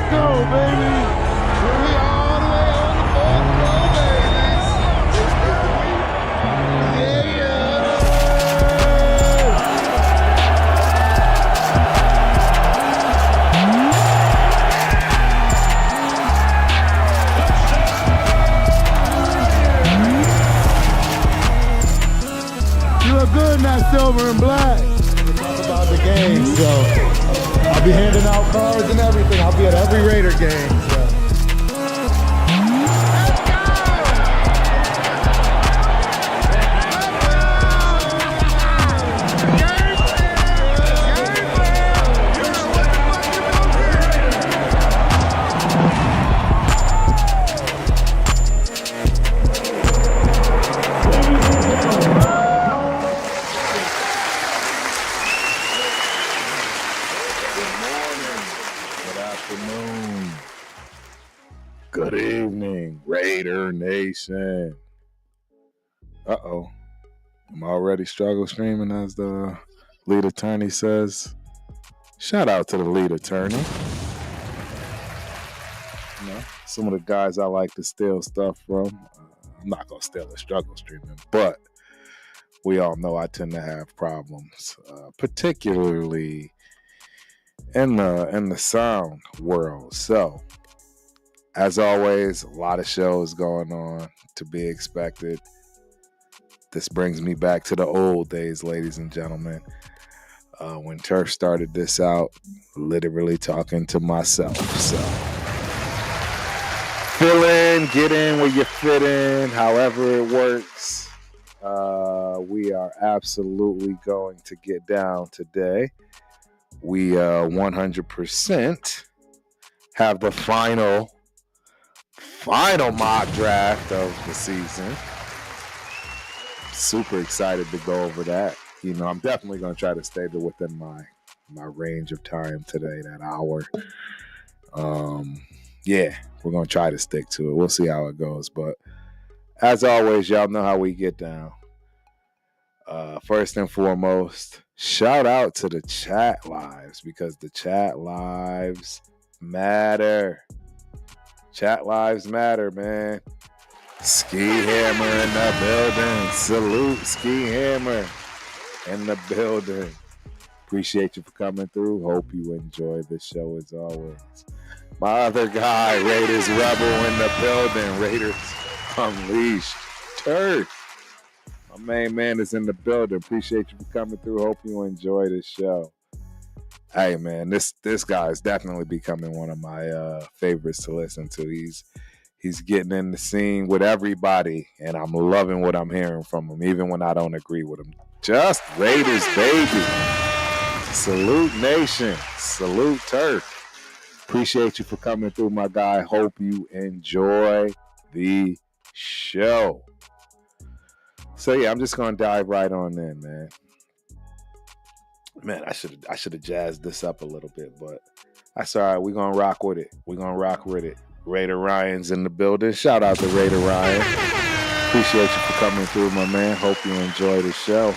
go, baby. We all the way on the fourth row, baby. Yeah. You look good in that silver and black. Talk about the game, so I'll be handing out cards and everything. I'll be at every Raider game. So. Good evening, Raider Nation. Uh-oh. I'm already struggle streaming, as the lead attorney says. Shout out to the lead attorney. You know, some of the guys I like to steal stuff from. I'm not going to steal a struggle streaming, but we all know I tend to have problems, particularly in the sound world. So, as always, a lot of shows going on to be expected. This brings me back to the old days, ladies and gentlemen. When Turf started this out, literally talking to myself. So, fill in, get in where you fit in, however it works. We are absolutely going to get down today. We 100% have the final mock draft of the season. Super excited to go over that. You know, I'm definitely going to try to stay within my range of time today, that hour. Yeah, we're going to try to stick to it. We'll see how it goes. But as always, y'all know how we get down. First and foremost, shout out to the chat lives, because the chat lives matter. Chat lives matter, man. Ski Hammer in the building. Salute, Ski Hammer in the building. Appreciate you for coming through. Hope you enjoy the show as always. My other guy, Raiders Rebel in the building. Raiders Unleashed. Turf. My main man is in the building. Appreciate you for coming through. Hope you enjoy the show. Hey, man, this guy is definitely becoming one of my favorites to listen to. He's getting in the scene with everybody, and I'm loving what I'm hearing from him, even when I don't agree with him. Just Raiders, baby. Salute, nation. Salute, Turf. Appreciate you for coming through, my guy. Hope you enjoy the show. So, yeah, I'm just going to dive right on in, man. Man, I should have jazzed this up a little bit, but that's all right. We're going to rock with it. Raider Ryan's in the building. Shout out to Raider Ryan. Appreciate you for coming through, my man. Hope you enjoy the show.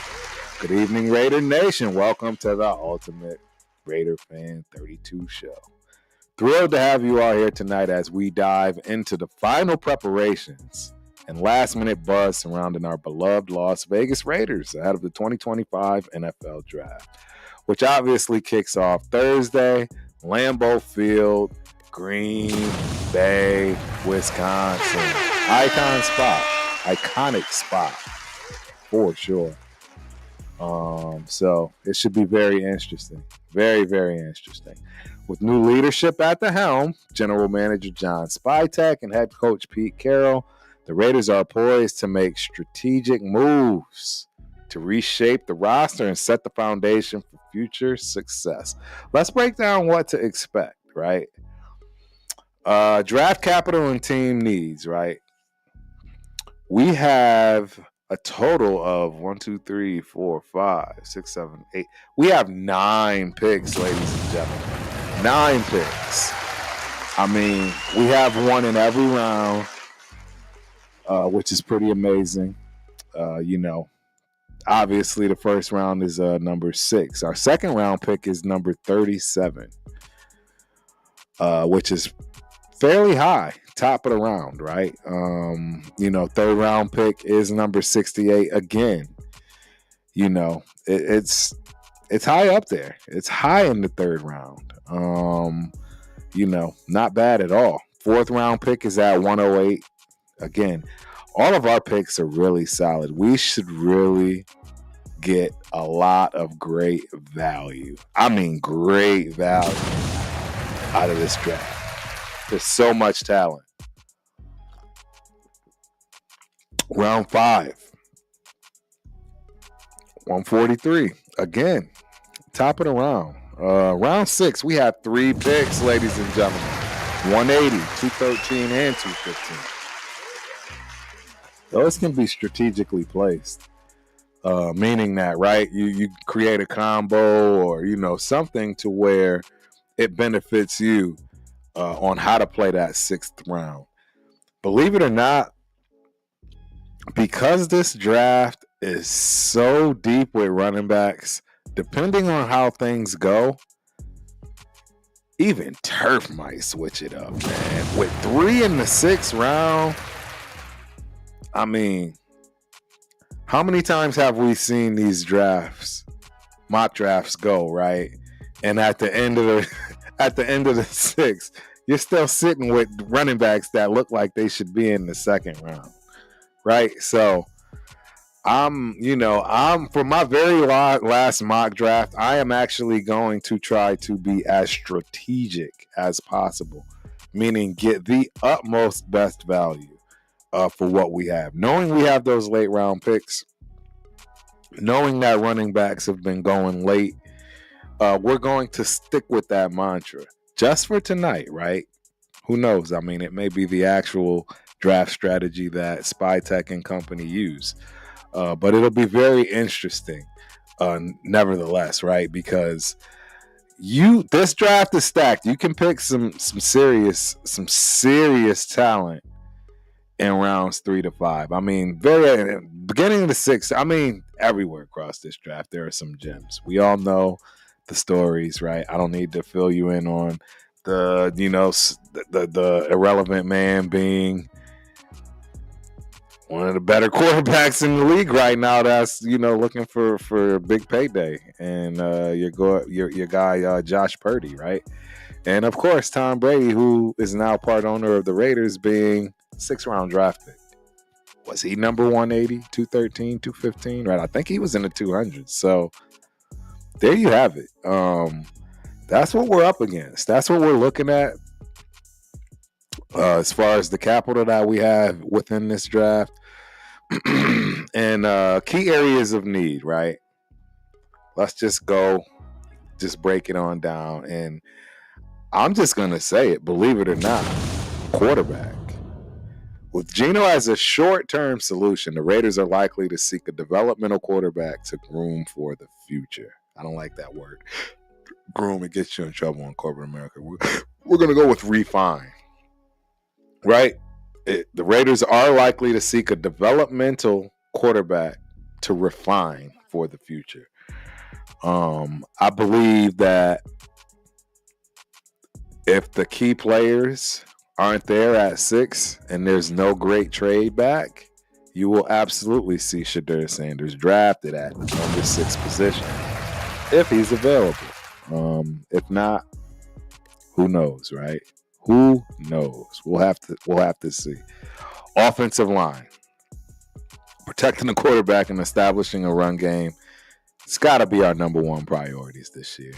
Good evening, Raider Nation. Welcome to the Ultimate Raider Fan 32 show. Thrilled to have you all here tonight as we dive into the final preparations and last-minute buzz surrounding our beloved Las Vegas Raiders ahead of the 2025 NFL Draft, which obviously kicks off Thursday, Lambeau Field, Green Bay, Wisconsin. Iconic spot, for sure. So it should be very interesting. Very, very interesting. With new leadership at the helm, General Manager John Spytek and Head Coach Pete Carroll, the Raiders are poised to make strategic moves to reshape the roster and set the foundation for future success. Let's break down what to expect, right? Draft capital and team needs, right? We have a total of 1, 2, 3, 4, 5, 6, 7, 8. We have 9 picks, ladies and gentlemen. 9 picks. I mean, we have one in every round, which is pretty amazing. You know, obviously the first round is number 6. Our second round pick is number 37. which is fairly high, top of the round, right? Third round pick is number 68 again. It's high up there. It's high in the third round. Not bad at all. Fourth round pick is at 108. Again, all of our picks are really solid. We should really get a lot of great value. I mean, great value out of this draft. There's so much talent. Round 5, 143. Again, top of the round. Round 6, we have 3 picks, ladies and gentlemen. 180, 213, and 215. Those can be strategically placed. Meaning that, right, you create a combo or, something to where it benefits you on how to play that 6th round. Believe it or not, because this draft is so deep with running backs, depending on how things go, even Turf might switch it up, man. With 3 in the 6th round, I mean, how many times have we seen these mock drafts go, right? And at the end of the 6th, you're still sitting with running backs that look like they should be in the 2nd round, right? So I'm for my very last mock draft, I am actually going to try to be as strategic as possible, meaning get the utmost best value for what we have. Knowing we have those late round picks, knowing that running backs have been going late, we're going to stick with that mantra just for tonight, right? Who knows? I mean, it may be the actual draft strategy that SpyTech and company use. But it'll be very interesting, nevertheless, right? Because this draft is stacked. You can pick some serious talent in rounds 3 to 5. I mean, very beginning of the 6th. I mean, everywhere across this draft there are some gems. We all know the stories, right? I don't need to fill you in on the irrelevant man being one of the better quarterbacks in the league right now. That's looking for a big payday, and your guy Josh Purdy, right? And of course Tom Brady, who is now part owner of the Raiders, being 6th round draft pick. Was he number 180, 213, 215? Right, I think he was in the 200s. So there you have it. That's what we're up against. That's what we're looking at. As far as the capital that we have within this draft and key areas of need, right? Let's just break it on down. And I'm just going to say it, believe it or not, quarterback. With Geno as a short-term solution, the Raiders are likely to seek a developmental quarterback to groom for the future. I don't like that word. Groom, it gets you in trouble in corporate America. We're going to go with refine. Right? The Raiders are likely to seek a developmental quarterback to refine for the future. I believe that if the key players aren't there at 6 and there's no great trade back, you will absolutely see Shedeur Sanders drafted at the number 6 position if he's available. If not, who knows, right? Who knows? We'll have to see. Offensive line. Protecting the quarterback and establishing a run game. It's got to be our number 1 priorities this year.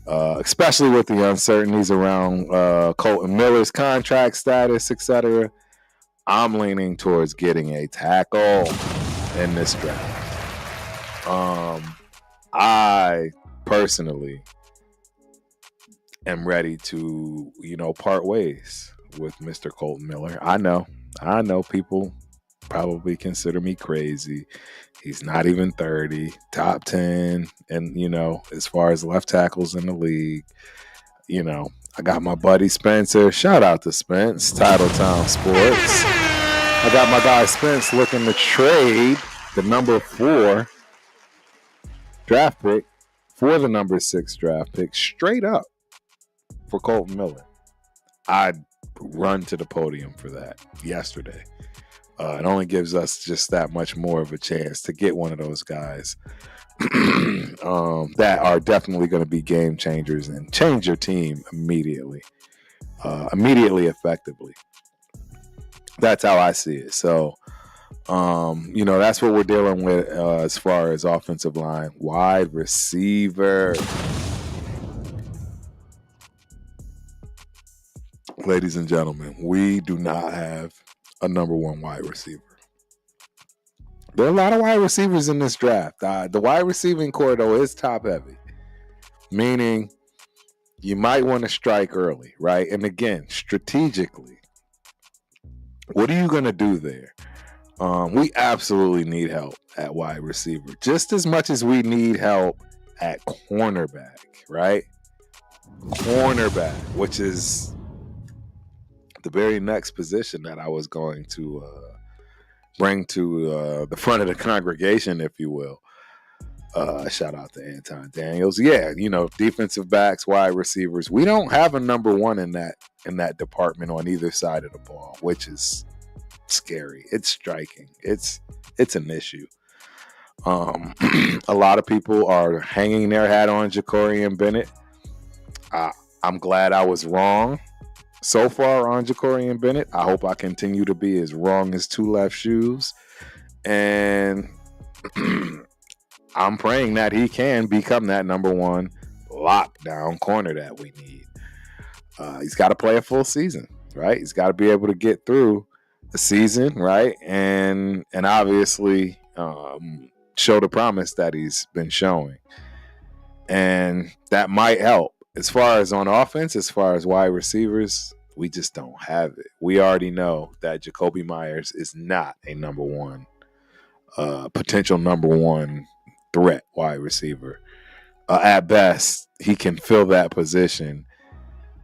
Especially with the uncertainties around Colton Miller's contract status, etc. I'm leaning towards getting a tackle in this draft. I personally am ready to, part ways with Mr. Colton Miller. I know people probably consider me crazy. He's not even 30, top 10, and as far as left tackles in the league, I got my buddy Spencer. Shout out to Spence, Titletown Sports. I got my guy Spence looking to trade the number 4 draft pick for the number 6 draft pick straight up for Colton Miller. I'd run to the podium for that yesterday. It only gives us just that much more of a chance to get one of those guys that are definitely going to be game changers and change your team immediately, effectively. That's how I see it. So, that's what we're dealing with as far as offensive line. Wide receiver. Ladies and gentlemen, we do not have a number one wide receiver. There are a lot of wide receivers in this draft. The wide receiving core, though, is top heavy, meaning you might want to strike early, right? And again, strategically, what are you going to do there? We absolutely need help at wide receiver, just as much as we need help at cornerback, right? Cornerback, which is the very next position that I was going to bring to the front of the congregation, if you will. Shout out to Anton Daniels. Yeah, defensive backs, wide receivers. We don't have a number one in that department on either side of the ball, which is scary. It's striking. It's an issue. A lot of people are hanging their hat on Ja'Cory Bennett. I'm glad I was wrong so far on Ja'Cory Bennett. I hope I continue to be as wrong as two left shoes. And I'm praying that he can become that number one lockdown corner that we need. He's got to play a full season, right? He's got to be able to get through the season, right? And obviously show the promise that he's been showing. And that might help. As far as on offense, as far as wide receivers, we just don't have it. We already know that Jakobi Meyers is not a number one, potential number one threat wide receiver. At best, he can fill that position.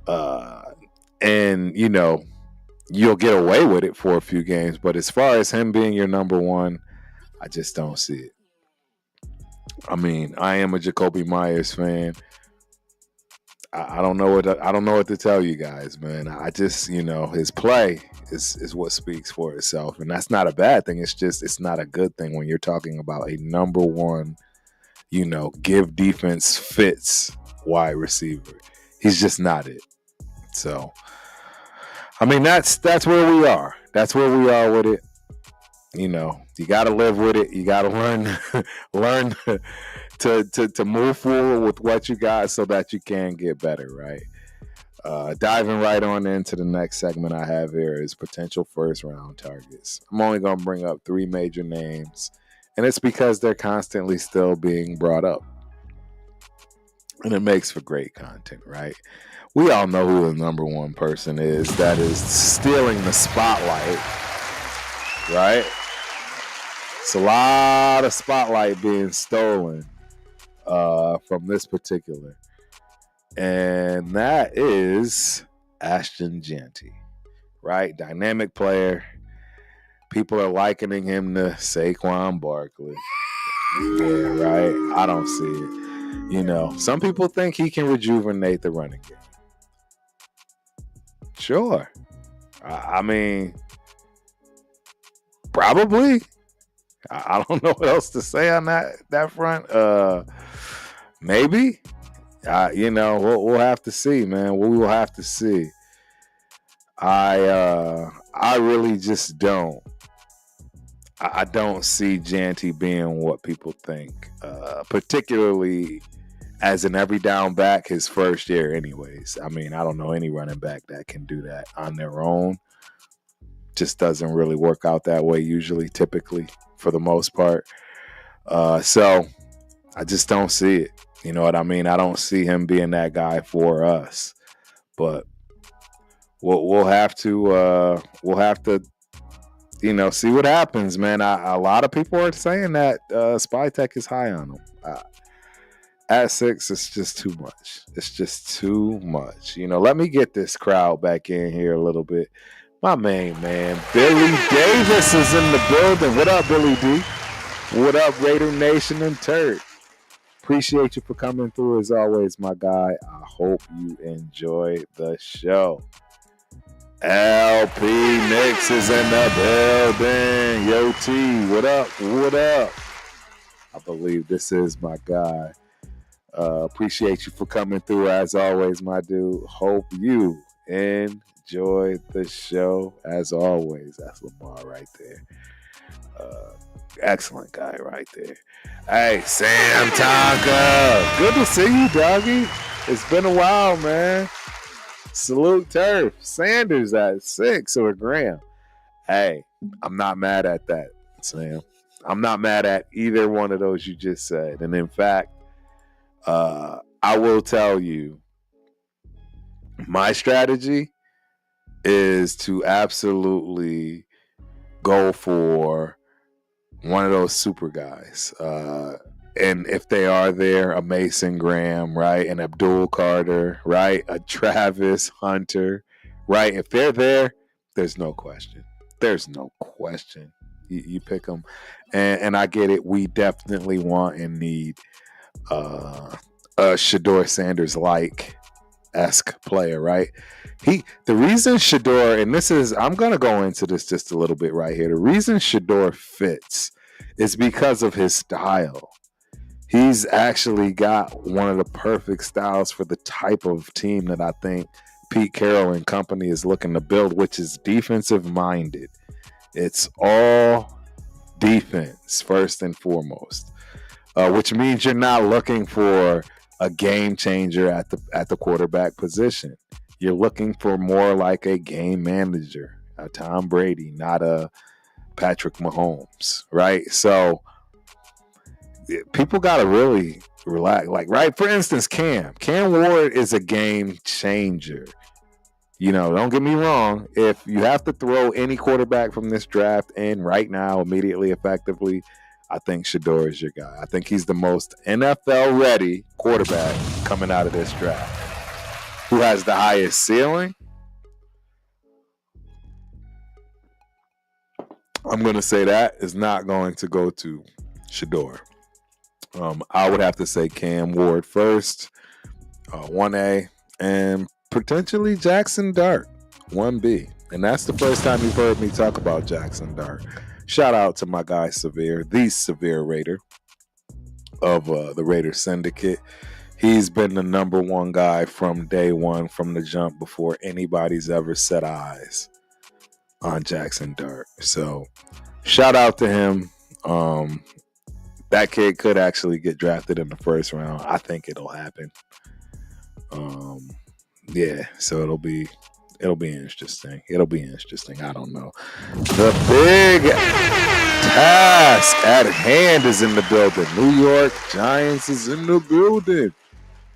And, you'll get away with it for a few games. But as far as him being your number one, I just don't see it. I mean, I am a Jakobi Meyers fan. I don't know what to tell you guys, man. I just, his play is what speaks for itself, and that's not a bad thing. It's not a good thing when you're talking about a number one, give defense fits wide receiver. He's just not it. So, I mean, that's where we are. That's where we are with it. You got to live with it. You got to learn to move forward with what you got so that you can get better, right? Diving right on into the next segment I have here is potential first-round targets. I'm only going to bring up 3 major names, and it's because they're constantly still being brought up. And it makes for great content, right? We all know who the number one person is that is stealing the spotlight, right? It's a lot of spotlight being stolen from this particular. And that is Ashton Jeanty, right? Dynamic player. People are likening him to Saquon Barkley. Yeah, right? I don't see it. Some people think he can rejuvenate the running game. Sure. I mean, probably. I don't know what else to say on that front. Maybe. We'll have to see, man. We will have to see. I really just don't. I don't see Jeanty being what people think, particularly as an every down back his first year anyways. I mean, I don't know any running back that can do that on their own. Just doesn't really work out that way usually, typically, for the most part. So I just don't see it. You know what I mean? I don't see him being that guy for us. But we'll have to see what happens, man. A lot of people are saying that Spytech is high on him. At 6, it's just too much. It's just too much. Let me get this crowd back in here a little bit. My main man, Billy Davis is in the building. What up, Billy D? What up, Raider Nation and Turd? Appreciate you for coming through as always, my guy. I hope you enjoy the show. LP Nix is in the building. Yo, T, what up? What up? I believe this is my guy. Appreciate you for coming through as always, my dude. Hope you enjoy the show as always. That's Lamar right there. Excellent guy right there. Hey, Sam Tonka. Good to see you, doggy. It's been a while, man. Salute Turf. Sanders at 6 or Graham. Hey, I'm not mad at that, Sam. I'm not mad at either one of those you just said. And in fact, I will tell you, my strategy is to absolutely go for one of those super guys. And if they are there, a Mason Graham, right? An Abdul Carter, right? A Travis Hunter, right? If they're there, there's no question. There's no question. You pick them. And I get it. We definitely want and need a Shedeur Sanders-like esque player, right? The reason Shedeur, and this is, I'm going to go into this just a little bit right here. The reason Shedeur fits is because of his style. He's actually got one of the perfect styles for the type of team that I think Pete Carroll and company is looking to build, which is defensive minded. It's all defense first and foremost, which means you're not looking for a game changer at the quarterback position. You're looking for more like a game manager, a Tom Brady, not a Patrick Mahomes, right? So people got to really relax. Like, right, for instance, Cam Ward is a game changer. You know, don't get me wrong. If you have to throw any quarterback from this draft in right now, immediately, effectively, I think Shedeur is your guy. I think he's the most NFL-ready quarterback coming out of this draft. Who has the highest ceiling? I'm going to say that is not going to go to Shedeur. I would have to say Cam Ward first, 1A, and potentially Jackson Dart, 1B. And that's the first time you've heard me talk about Jackson Dart. Shout out to my guy Severe, the Severe Raider of the Raider Syndicate. He's been the number one guy from day one, from the jump, before anybody's ever set eyes on Jackson Dart. So shout out to him. That kid could actually get drafted in the first round. I think it'll happen. Yeah, so it'll be interesting. It'll be interesting. I don't know. The big task at hand is in the building. New York Giants is in the building.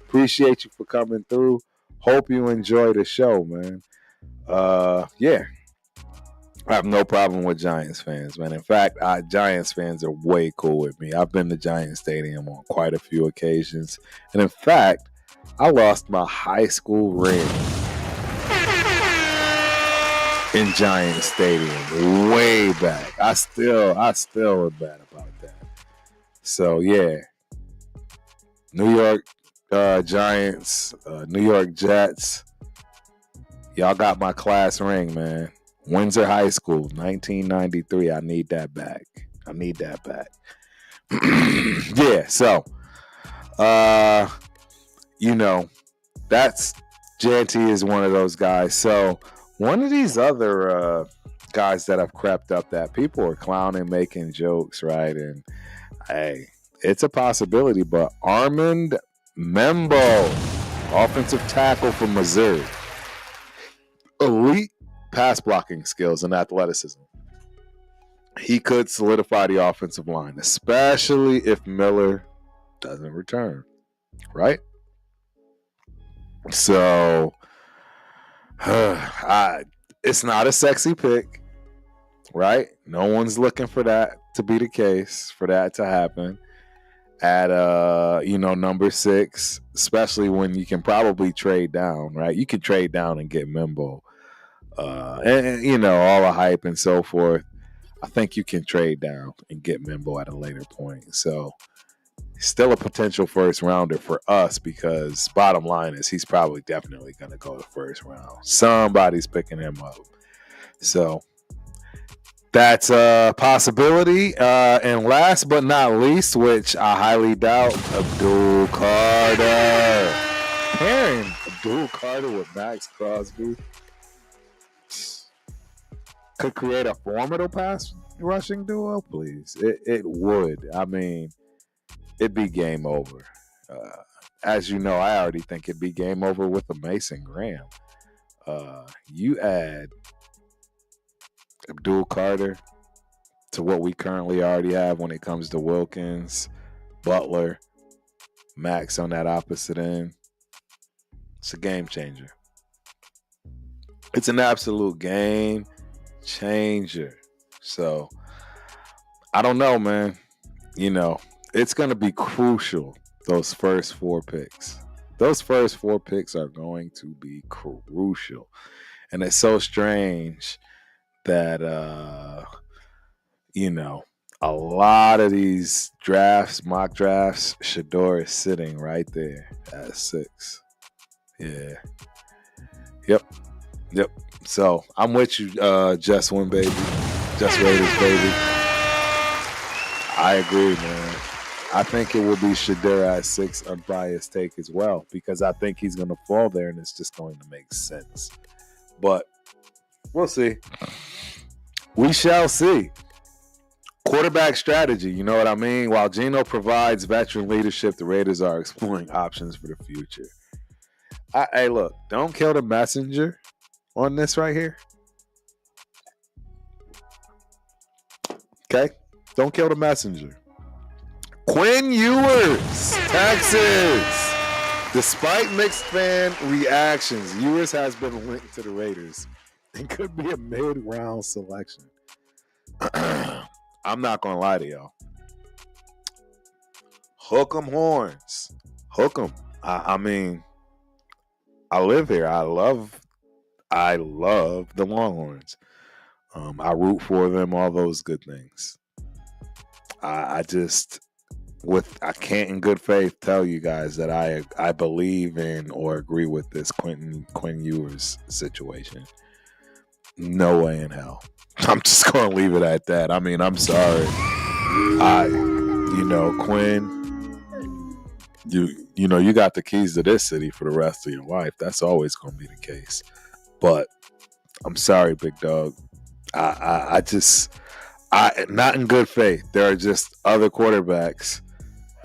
Appreciate you for coming through. Hope you enjoy the show, man. Yeah. I have no problem with Giants fans, man. In fact, Giants fans are way cool with me. I've been to Giants Stadium on quite a few occasions. And in fact, I lost my high school ring in Giants Stadium way back. I still am bad about that. So, yeah. New York Giants, New York Jets. Y'all got my class ring, man. Windsor High School, 1993. I need that back. Yeah, so, you know, that's JT is one of those guys. So, one of these other guys that have crept up that people are clowning, making jokes, right? And, hey, it's a possibility, but Armand Membo, offensive tackle from Missouri. Elite pass blocking skills and athleticism. He could solidify the offensive line, especially if Miller doesn't return, right? So, it's not a sexy pick, right? No one's looking for that to be the case, for that to happen at number 6, especially when you can probably trade down, right? You can trade down and get Membo. And all the hype and so forth. I think you can trade down and get Membo at a later point. So Still a potential first rounder for us because bottom line is he's probably definitely going to go the first round. Somebody's picking him up. So that's a possibility. And last but not least, which I highly doubt, Abdul Carter. Pairing Abdul Carter with Max Crosby could create a formidable pass rushing duo, please. It would. I mean, it'd be game over. As you know, I already think it'd be game over with a Mason Graham. You add Abdul Carter to what we currently already have when it comes to Wilkins, Butler, Max on that opposite end. It's a game changer. It's an absolute game changer. So, I don't know, man. You know, it's going to be crucial, those first 4 picks. Those first 4 picks are going to be crucial. And it's so strange that, you know, a lot of these drafts, mock drafts, Shador is sitting right there at 6. Yeah. Yep. So I'm with you, Just Win, baby. Just Raiders, baby. I agree, man. I think it will be Shador at 6, unbiased take as well, because I think he's going to fall there and it's just going to make sense. But we'll see. We shall see. Quarterback strategy, you know what I mean? While Geno provides veteran leadership, the Raiders are exploring options for the future. Hey, look, don't kill the messenger on this right here. Okay? Don't kill the messenger. Quinn Ewers, Texas. Despite mixed fan reactions, Ewers has been linked to the Raiders and could be a mid-round selection. I'm not going to lie to y'all. Hook 'em horns. Hook 'em. I mean, I live here. I love the Longhorns. I root for them, all those good things. I can't in good faith tell you guys that I believe in or agree with this Quinn Ewers situation. No way in hell. I'm just going to leave it at that. I mean, I'm sorry. Quinn, you got the keys to this city for the rest of your life. That's always going to be the case. But I'm sorry, big dog. I not in good faith. There are just other quarterbacks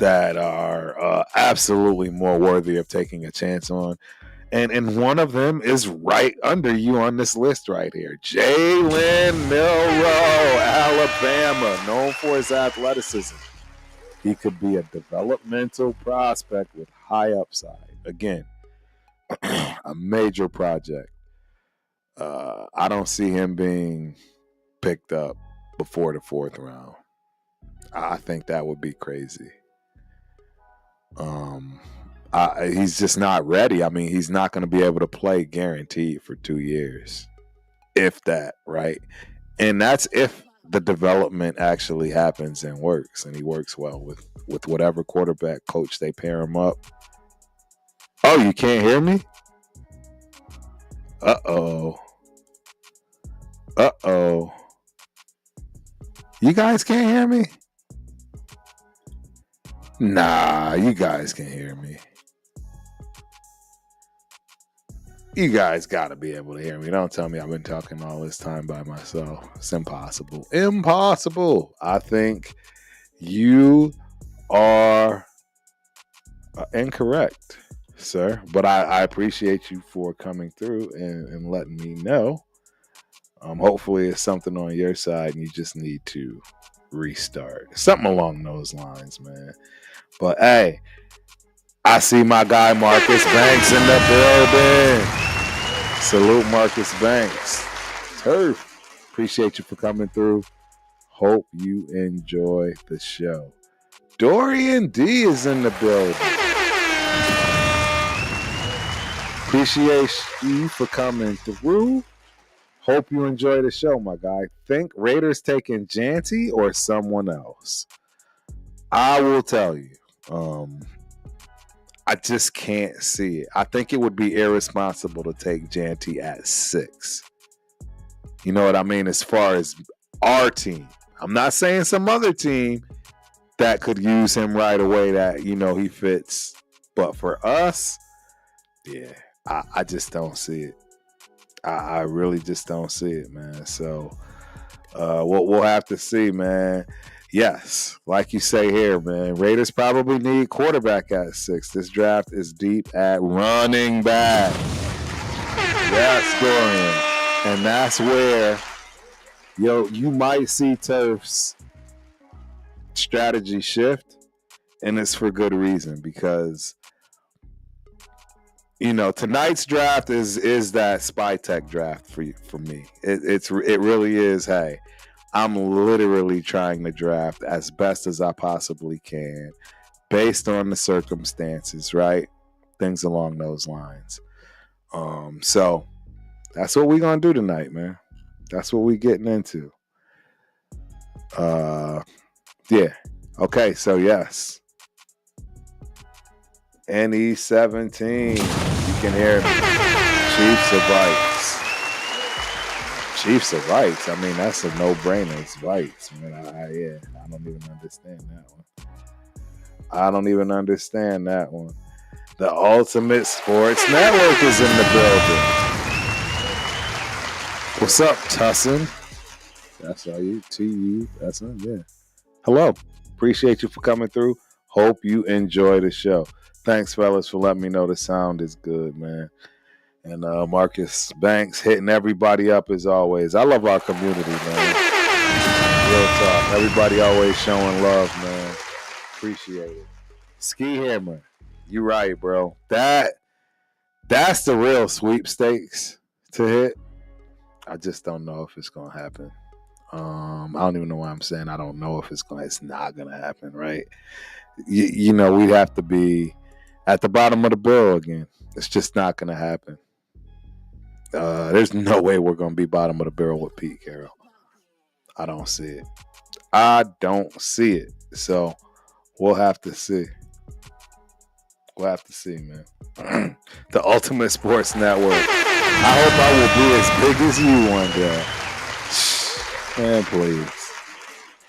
that are absolutely more worthy of taking a chance on. And one of them is right under you on this list right here. Jalen Milroe, Alabama, known for his athleticism. He could be a developmental prospect with high upside. Again, a major project. I don't see him being picked up before the 4th round. I think that would be crazy. He's just not ready. I mean, he's not going to be able to play guaranteed for 2 years, if that, right? And that's if the development actually happens and works, and he works well with whatever quarterback coach they pair him up. Oh, you can't hear me? Uh-oh. You guys can't hear me? Nah, you guys can hear me. You guys got to be able to hear me. Don't tell me I've been talking all this time by myself. It's impossible. Impossible. I think you are incorrect, sir. But I appreciate you for coming through and letting me know. Hopefully it's something on your side and you just need to restart. Something along those lines, man. But, hey, I see my guy Marcus Banks in the building. Salute Marcus Banks. Turf. Appreciate you for coming through. Hope you enjoy the show. Dorian D is in the building. Appreciate you for coming through. Hope you enjoy the show, my guy. Think Raiders taking Janty or someone else? I will tell you. Um, I just can't see it. I think it would be irresponsible to take Janty at 6. You know what I mean? As far as our team, I'm not saying some other team that could use him right away that, he fits. But for us, yeah, I just don't see it. I really just don't see it, man. So we'll have to see, man. Yes, like you say here, man, Raiders probably need quarterback at 6. This draft is deep at running back. Yes, Dorian. And that's where, you might see Turf's strategy shift, and it's for good reason because, tonight's draft is that spy tech draft for me. It really is. Hey, I'm literally trying to draft as best as I possibly can based on the circumstances, right? Things along those lines. So that's what we're going to do tonight, man. That's what we're getting into. Yeah. Okay, so yes. NE17. You can hear me. Chiefs of Vikes. Chiefs of Vikes. I mean, that's a no-brainer. It's Vikes. Man, I don't even understand that one. The Ultimate Sports Network is in the building. What's up, Tussin? That's all you. T-U. That's it, yeah. Hello. Appreciate you for coming through. Hope you enjoy the show. Thanks, fellas, for letting me know the sound is good, man. And Marcus Banks hitting everybody up as always. I love our community, man. Real talk. Everybody always showing love, man. Appreciate it. Ski Hammer. You right, bro. That's the real sweepstakes to hit. I just don't know if it's going to happen. I don't even know why I'm saying I don't know if it's not going to happen, right? We'd have to be at the bottom of the barrel again. It's just not going to happen. There's no way we're going to be bottom of the barrel with Pete Carroll. I don't see it. So we'll have to see. Man. The Ultimate Sports Network. I hope I will be as big as you one day. Man, please.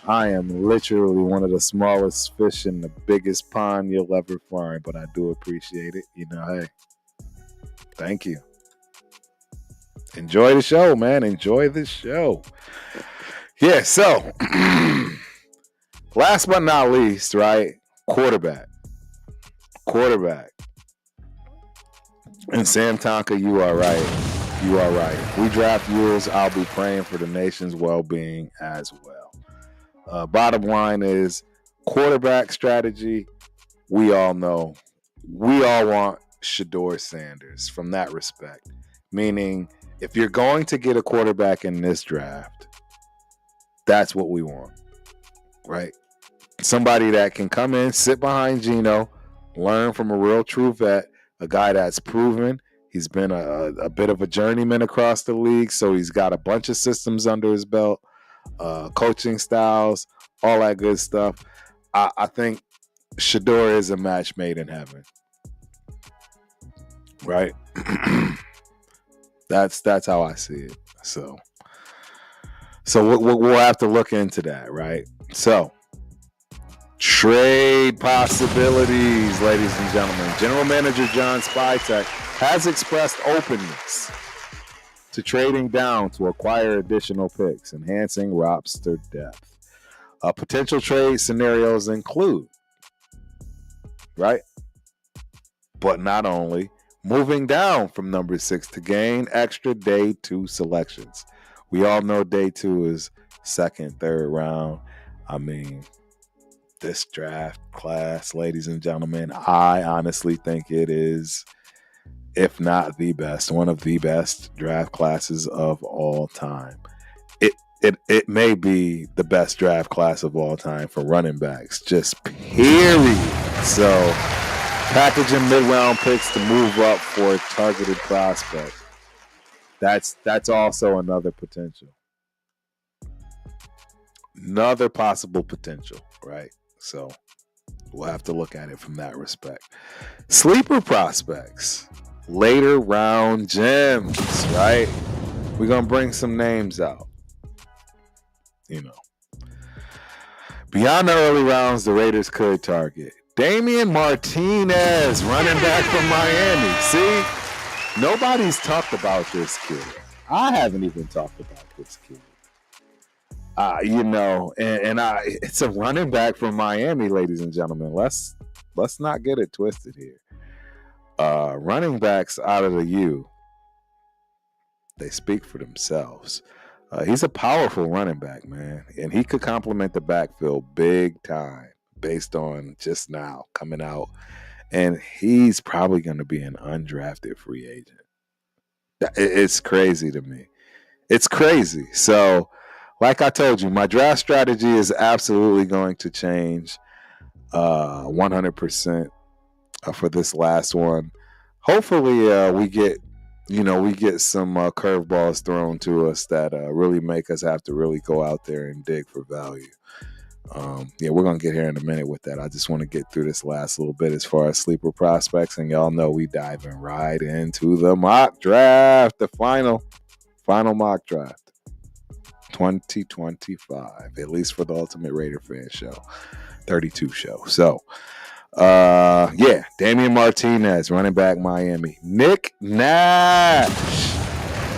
I am literally one of the smallest fish in the biggest pond you'll ever find, but I do appreciate it. Hey, thank you. Enjoy the show, man. Enjoy the show. Yeah, so last but not least, right? Quarterback. And Sam Tonka, you are right. We draft rules. I'll be praying for the nation's well-being as well. Bottom line is quarterback strategy. We all know. We all want Shedeur Sanders from that respect. Meaning, if you're going to get a quarterback in this draft, that's what we want, right? Somebody that can come in, sit behind Geno, learn from a real true vet, a guy that's proven. He's been a bit of a journeyman across the league, so he's got a bunch of systems under his belt, coaching styles, all that good stuff. I think Shedeur is a match made in heaven, right? That's how I see it. So we'll have to look into that, right? So trade possibilities, ladies and gentlemen. General Manager John Spytek has expressed openness to trading down to acquire additional picks, enhancing roster depth. Potential trade scenarios include, right? But not only moving down from number 6 to gain extra day 2 selections. We all know day 2 is second, third round. I mean, this draft class, ladies and gentlemen, I honestly think it is, if not the best, one of the best draft classes of all time. It may be the best draft class of all time for running backs, just period. So packaging mid-round picks to move up for a targeted prospect. That's also another potential. Another possible potential, right? So We'll have to look at it from that respect. Sleeper prospects, later round gems, right? We're going to bring some names out. You know, beyond the early rounds, the Raiders could target Damian Martinez, running back from Miami. See, nobody's talked about this kid. I haven't even talked about this kid. You know, and it's a running back from Miami, ladies and gentlemen. Let's not get it twisted here. Running backs out of the U, they speak for themselves. He's a powerful running back, man, and he could complement the backfield big time based on just now coming out. And he's probably going to be an undrafted free agent. It's crazy to me. It's crazy. So, like I told you, my draft strategy is absolutely going to change 100% for this last one. Hopefully, we get some curveballs thrown to us that really make us have to really go out there and dig for value. We're going to get here in a minute with that. I just want to get through this last little bit as far as sleeper prospects, and y'all know we diving right into the mock draft, the final mock draft. 2025, at least for the Ultimate Raider Fan Show, 32 show. So, Damian Martinez, running back, Miami. Nick Nash,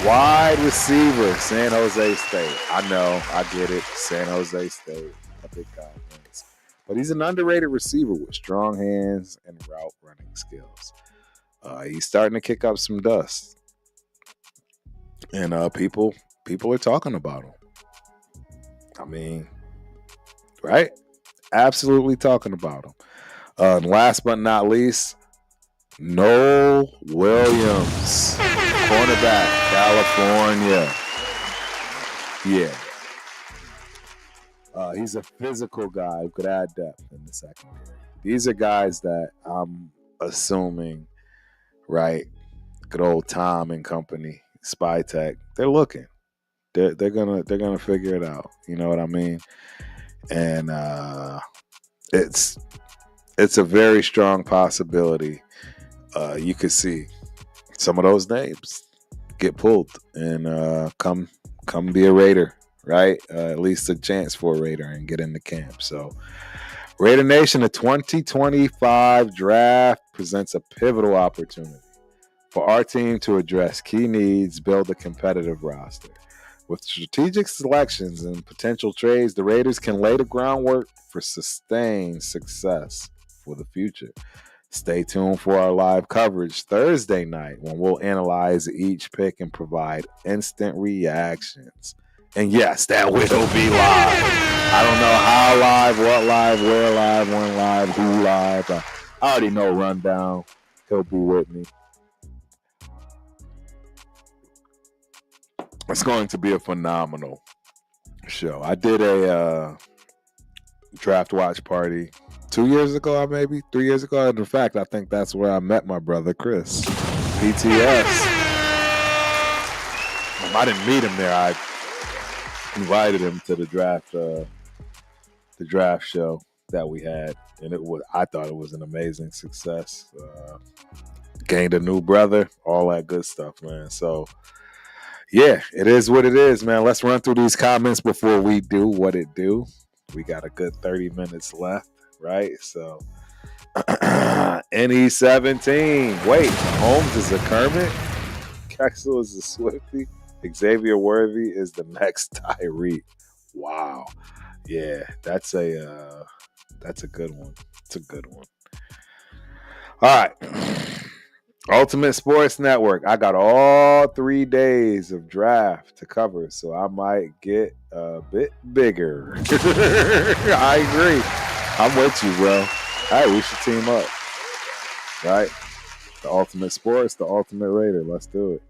wide receiver, San Jose State. I know, I get it, San Jose State, a big conference. But he's an underrated receiver with strong hands and route running skills. He's starting to kick up some dust. And people are talking about him. I mean, right? Absolutely talking about him. And last but not least, Noel Williams, cornerback, California. Yeah. He's a physical guy who could add depth in the secondary. These are guys that I'm assuming, right? Good old Tom and company, Spy Tech. They're looking. They're gonna figure it out. You know what I mean? And it's a very strong possibility. You could see some of those names get pulled and come be a Raider, right? At least a chance for a Raider and get into camp. So, Raider Nation, the 2025 draft presents a pivotal opportunity for our team to address key needs, build a competitive roster. With strategic selections and potential trades, the Raiders can lay the groundwork for sustained success for the future. Stay tuned for our live coverage Thursday night when we'll analyze each pick and provide instant reactions. And yes, that will be live. I don't know how live, what live, where live, when live, who live. I already know Rundown. He'll be with me. It's going to be a phenomenal show. I did a draft watch party 2 years ago, maybe 3 years ago. And in fact, I think that's where I met my brother Chris, PTS. I didn't meet him there. I invited him to the draft show that we had, and I thought it was an amazing success. Gained a new brother, all that good stuff, man. So. Yeah, it is what it is, man. Let's run through these comments before we do what it do. We got a good 30 minutes left, right? So, NE17. Wait, Holmes is a Kermit? Kexel is a Swifty? Xavier Worthy is the next Tyreek. Wow. Yeah, that's a good one. It's a good one. All right. Ultimate Sports Network. I got all 3 days of draft to cover, so I might get a bit bigger. I agree. I'm with you, bro. Hey, we should team up. Right? The Ultimate Sports, the Ultimate Raider. Let's do it.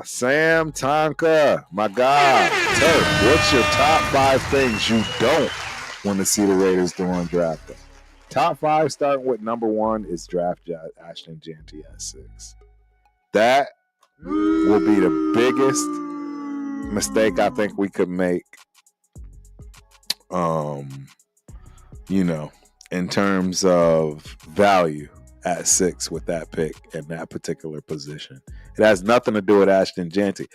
Sam Tonka, my God. Turk, what's your top 5 things you don't want to see the Raiders do on draft day? Top 5, starting with number 1, is draft Ashton Jeanty at 6. That will be the biggest mistake I think we could make. in terms of value at 6 with that pick in that particular position. It has nothing to do with Ashton Jeanty.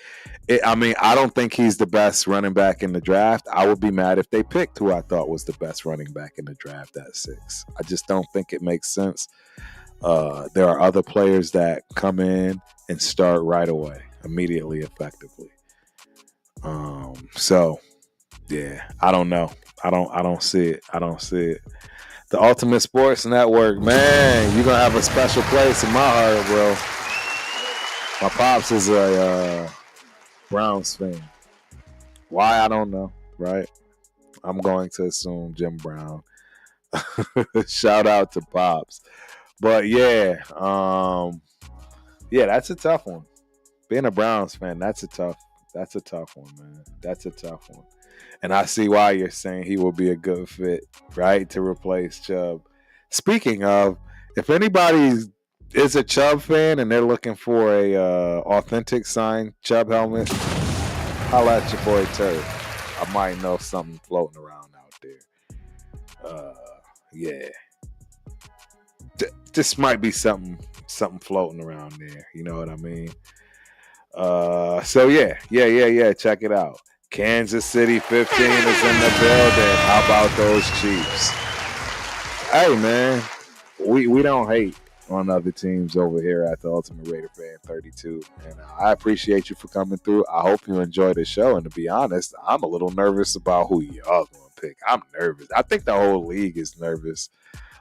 I don't think he's the best running back in the draft. I would be mad if they picked who I thought was the best running back in the draft at 6. I just don't think it makes sense. There are other players that come in and start right away, immediately, effectively. So yeah, I don't know. I don't see it. I don't see it. The Ultimate Sports Network, man, you're gonna have a special place in my heart, bro. My pops is a Browns fan. Why, I don't know, right? I'm going to assume Jim Brown. Shout out to Pops. But yeah, that's a tough one. Being a Browns fan, that's a tough one, man. That's a tough one. And I see why you're saying he will be a good fit, right, to replace Chubb. Speaking of, if anybody is a Chubb fan and they're looking for a authentic signed Chubb helmet, holla at your boy Turf. I might know something floating around out there. Yeah. This might be something floating around there. You know what I mean? So yeah. Check it out. Kansas City 15 is in the building. How about those Chiefs? Hey man, we don't hate on other teams over here at the Ultimate Raider Fan 32, and I appreciate you for coming through. I hope you enjoy the show. And to be honest, I'm a little nervous about who y'all gonna pick. I'm nervous. I think the whole league is nervous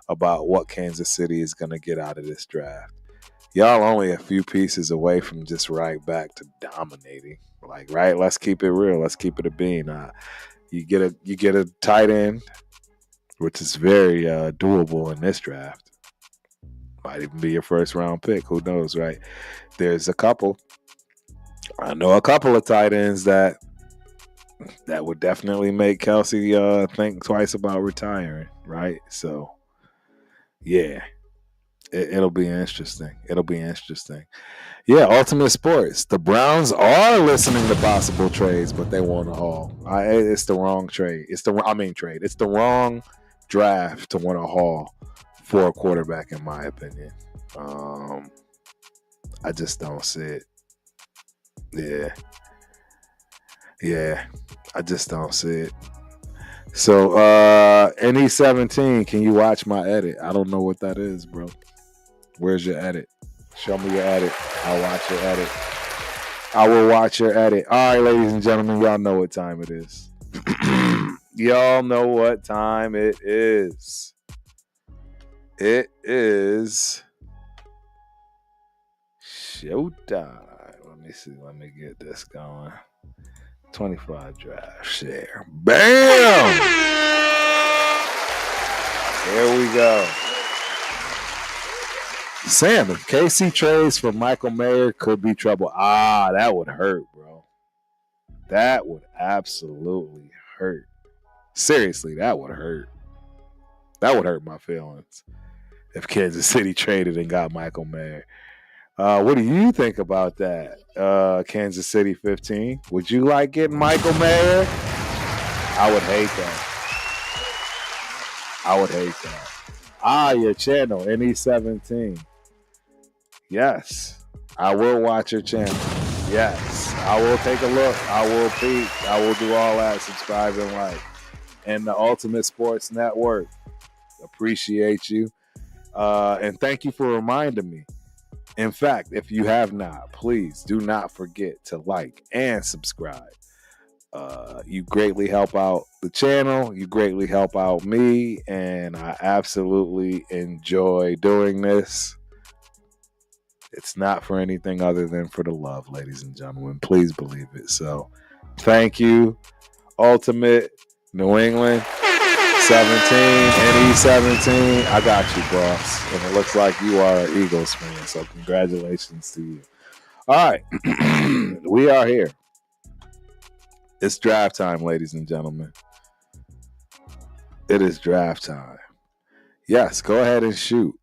about what Kansas City is gonna get out of this draft. Y'all only a few pieces away from just right back to dominating. Like, right? Let's keep it real. Let's keep it a bean. You get a tight end, which is very doable in this draft. Might even be your first round pick. Who knows, right? There's a couple. I know a couple of tight ends that would definitely make Kelsey think twice about retiring, right? So, yeah. It'll be interesting. Yeah, Ultimate Sports. The Browns are listening to possible trades, but they want a haul. It's the wrong trade. It's the wrong draft to want a haul for a quarterback, in my opinion. I just don't see it. Yeah. I just don't see it. So, NE17, can you watch my edit? I don't know what that is, bro. Where's your edit? Show me your edit. I'll watch your edit. I will watch your edit. All right, ladies and gentlemen, y'all know what time it is. Y'all know what time it is. It is showtime. Let me see. Let me get this going. 25 draft share. Bam! Here we go. Sam, if KC trades for Michael Mayer, could be trouble. That would hurt, bro. That would absolutely hurt. Seriously, that would hurt. That would hurt my feelings if Kansas City traded and got Michael Mayer. What do you think about that? Kansas City 15. Would you like getting Michael Mayer? I would hate that. Your channel, NE17. Yes, I will watch your channel. Yes, I will take a look. I will peek. I will do all that. Subscribe and like. And the Ultimate Sports Network. Appreciate you. And thank you for reminding me. In fact, if you have not, please do not forget to like and subscribe. You greatly help out the channel. You greatly help out me. And I absolutely enjoy doing this. It's not for anything other than for the love, ladies and gentlemen. Please believe it. So, thank you. Ultimate New England 17, NE17. I got you, boss. And it looks like you are an Eagles fan. So, congratulations to you. All right. We are here. It's draft time, ladies and gentlemen. It is draft time. Yes, go ahead and shoot.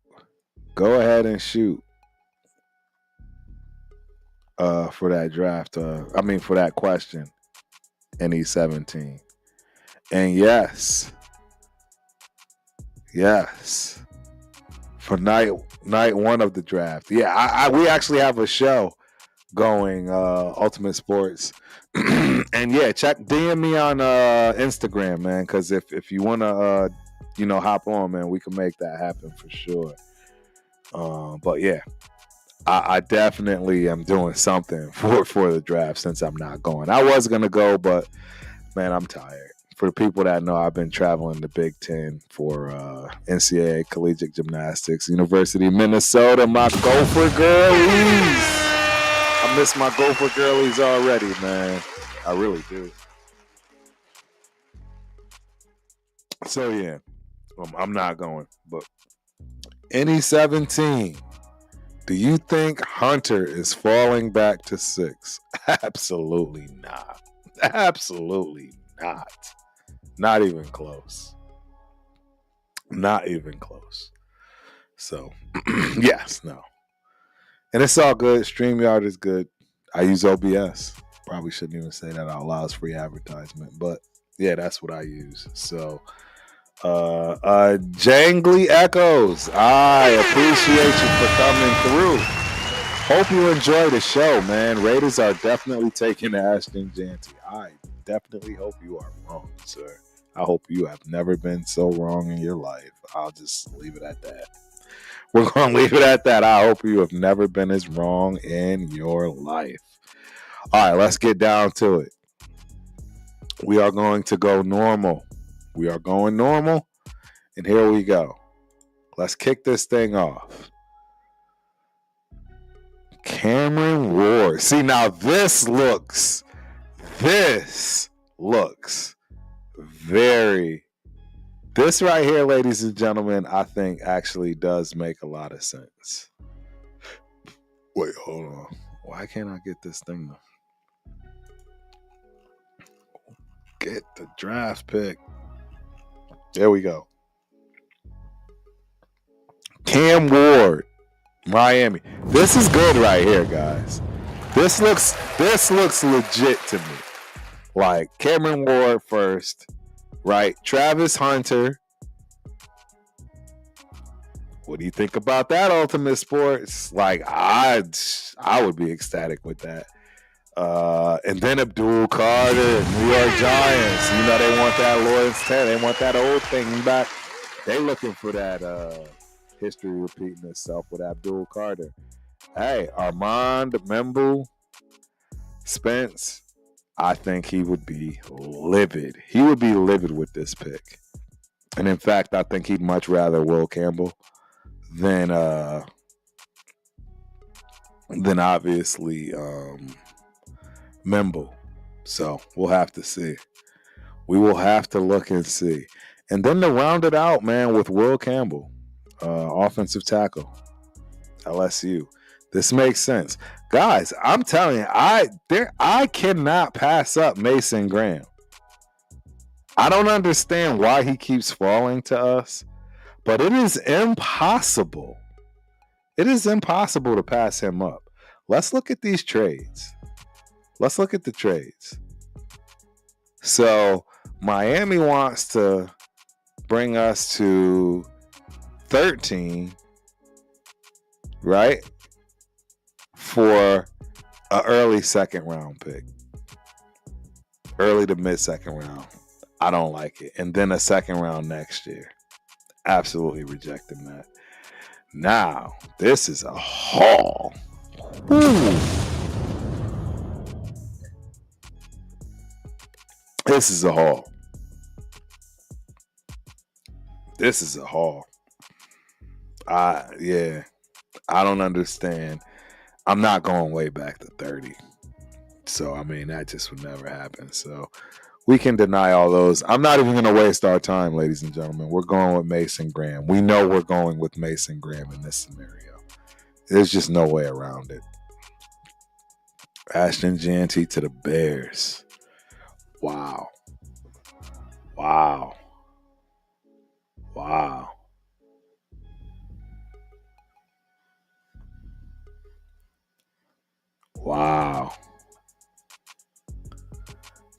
For that draft, for that question, NE17. And yes, Yes. For night one of the draft. Yeah, we actually have a show going, Ultimate Sports. And yeah, check DM me on Instagram, man, because if you want to hop on, man, we can make that happen for sure. But yeah, I definitely am doing something for the draft since I'm not going. I was gonna go, but man, I'm tired. For the people that know, I've been traveling the Big Ten for NCAA collegiate gymnastics, University of Minnesota. My Gopher girlies, I miss my Gopher girlies already, man. I really do. So yeah, I'm not going. But any 17. Do you think Hunter is falling back to 6? Absolutely not. Absolutely not. Not even close. Not even close. So, yes, no. And it's all good. StreamYard is good. I use OBS. Probably shouldn't even say that out loud. It's free advertisement. But yeah, that's what I use. So, Jangly Echoes, I appreciate you for coming through. Hope you enjoy the show, man. Raiders are definitely taking Ashton Janty. I definitely hope you are wrong, sir. I hope you have never been so wrong in your life. I'll just leave it at that. We're going to leave it at that. I hope you have never been as wrong in your life. All right, let's get down to it. We are going to go normal. We are going normal. And here we go. Let's kick this thing off. Cameron Ward. See, now this looks very. This right here, ladies and gentlemen, I think actually does make a lot of sense. Wait, hold on. Why can't I get this thing to get the draft pick? There we go. Cam Ward, Miami. This is good right here, guys. This looks legit to me. Like Cameron Ward first, right? Travis Hunter. What do you think about that, Ultimate Sports? Like I would be ecstatic with that. And then Abdul Carter, New York Giants. You know they want that Lawrence 10. They want that old thing back. They looking for that history repeating itself with Abdul Carter. Hey, Armand Membu Spence. I think he would be livid. He would be livid with this pick. And in fact, I think he'd much rather Will Campbell than obviously Membu. So we'll have to see. We will have to look and see. And then to round it out, man, with Will Campbell, offensive tackle, LSU. This makes sense. Guys, I'm telling you, I cannot pass up Mason Graham. I don't understand why he keeps falling to us, but it is impossible. It is impossible to pass him up. Let's look at these trades. Let's look at the trades. So Miami wants to bring us to 13, right? For an early second round pick. Early to mid second round. I don't like it. And then a second round next year. Absolutely rejecting that. Now, this is a haul. Ooh. This is a haul. This is a haul. Yeah. I don't understand. I'm not going way back to 30. So, I mean, that just would never happen. So, we can deny all those. I'm not even going to waste our time, ladies and gentlemen. We're going with Mason Graham. We know we're going with Mason Graham in this scenario. There's just no way around it. Ashton Janty to the Bears. Wow. Wow. Wow. Wow.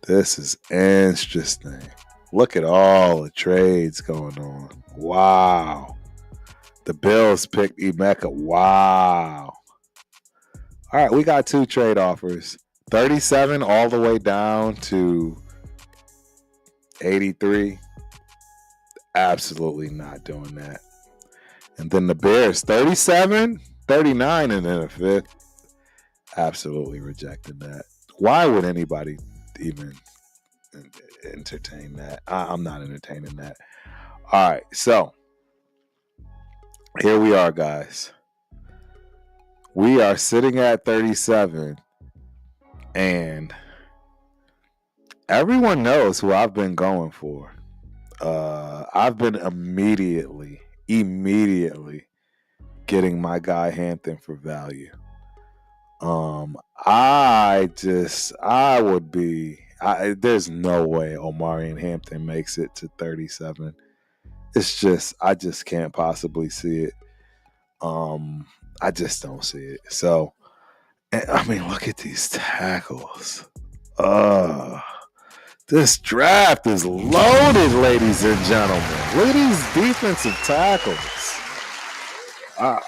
This is interesting. Look at all the trades going on. Wow. The Bills picked Emeka. Wow. All right, we got 2 trade offers. 37 all the way down to 83. Absolutely not doing that. And then the Bears, 37, 39, and then a 5th. Absolutely rejecting that. Why would anybody even entertain that? I'm not entertaining that. All right, so here we are, guys. We are sitting at 37, and everyone knows who I've been going for. I've been immediately getting my guy Hampton for value. There's no way Omarion Hampton makes it to 37. I just can't possibly see it. I just don't see it. So, I mean, look at these tackles. This draft is loaded, ladies and gentlemen. Look at these defensive tackles. I